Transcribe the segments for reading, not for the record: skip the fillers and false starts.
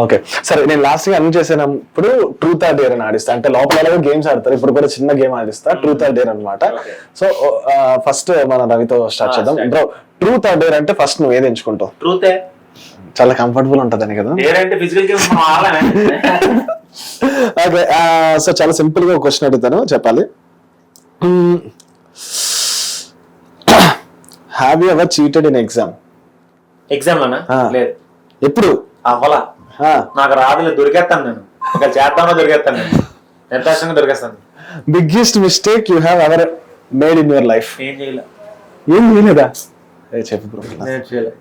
Okay సరే, నేను last గా అన్ని చేసినప్పుడు ట్రూత్ ఆర్ డేర్ అని ఆడిస్తా. అంటే లోపల గేమ్స్ ఆడతారు, ఇప్పుడు కూడా చిన్న గేమ్ ఆడిస్తా, ట్రూత్ ఆర్ డేర్ అనమాట. సో ఫస్ట్ మన రవితో స్టార్ట్ చేద్దాం. బ్రో, ట్రూత్ ఆర్ డేర్ అంటే ఫస్ట్ నువ్వు ఏది ఎంచుకుంటావు? ట్రూతే. చాలా కంఫర్టబుల్ ఉంటదని కదా. ఓకే, సో చాలా సింపుల్ గా ఒక క్వశ్చన్ అడుగుతాను, చెప్పాలి. Have you ever cheated in exam? Exam లోనా? లేదు. ఎప్పుడు అవ్వలా. నాకు రాదులే, దొరికేస్తాను నేను. ఇంకా చేద్దామో దొరికేస్తాను నేను, నిర్దాక్షంగా దొరికేస్తాను. Biggest mistake you have ever made in your life? ఏం చేయలే. ఏం చేయలేదా? చెప్పు బ్రో. నేను చేయలేదు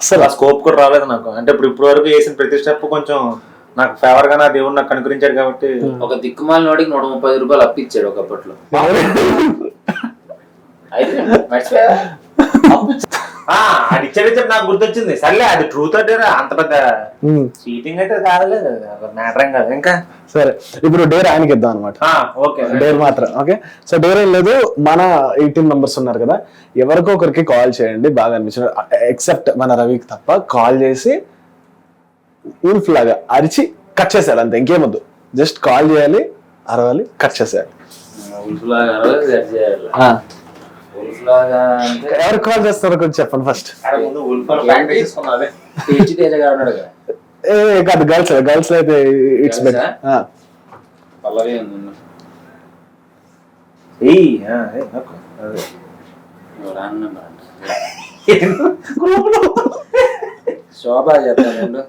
అసలు. ఆ స్కోప్ కూడా రాలేదు నాకు. అంటే ఇప్పుడు వరకు వేసిన ప్రతి స్టెప్ కొంచెం నాకు ఫేవర్ గా నా దేవుడు నాకు కనుకరించాడు కాబట్టి. ఒక దిక్కుమాల నోడికి 130 రూపాయలు అప్పిచ్చాడు ఒకప్పట్లో. అది ఇచ్చాడు, నాకు గుర్తొచ్చింది. సర్లే, అది ట్రూత్ అంటే అంత పెద్ద చీటింగ్ అయితే కాదలేదు, మ్యాటర్ ఏం కాదు. ఇంకా సరే, ఇప్పుడు డేర్ ఆయనకి ఇద్దాం అనమాట. ఓకే, డేర్ మాత్రం. ఓకే, సో డేర్ ఏం లేదు, మన 18 మెంబర్స్ ఉన్నారు కదా, ఎవరికో ఒకరికి కాల్ చేయండి, బాగా అనిపించిన ఎక్సెప్ట్ మన రవికి తప్ప. కాల్ చేసి ఊల్ఫ్ లాగా అరిచి కట్ చేసేయాలి, అంతే, ఇంకేమొద్దు. జస్ట్ కాల్ చేయాలి, అరవాలి, కట్ చేసేయాలి. ఎవరికి కాల్ చేస్తారో కొంచెం చెప్పండి ఫస్ట్. ఏ కాదు, గర్ల్స్ అయితే ఇట్స్ బెటర్. శోభా చెప్తాను.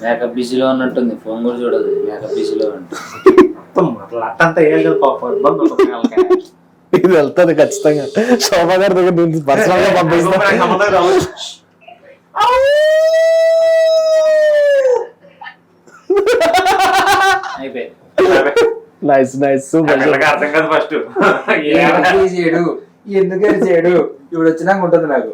మేకప్ బిజీలో ఉన్నట్టుంది, ఫోన్ కూడా చూడదు. మేకప్ బిజీలో ఇది వెళ్తుంది ఖచ్చితంగా. శోభా గారి దగ్గర పర్సనల్ గా పంపిస్తాను. Nice nice, super. అర్థం కాదు ఫస్ట్ ఎందుకు చేయడు, ఇప్పుడు వచ్చినాక ఉంటుంది నాకు.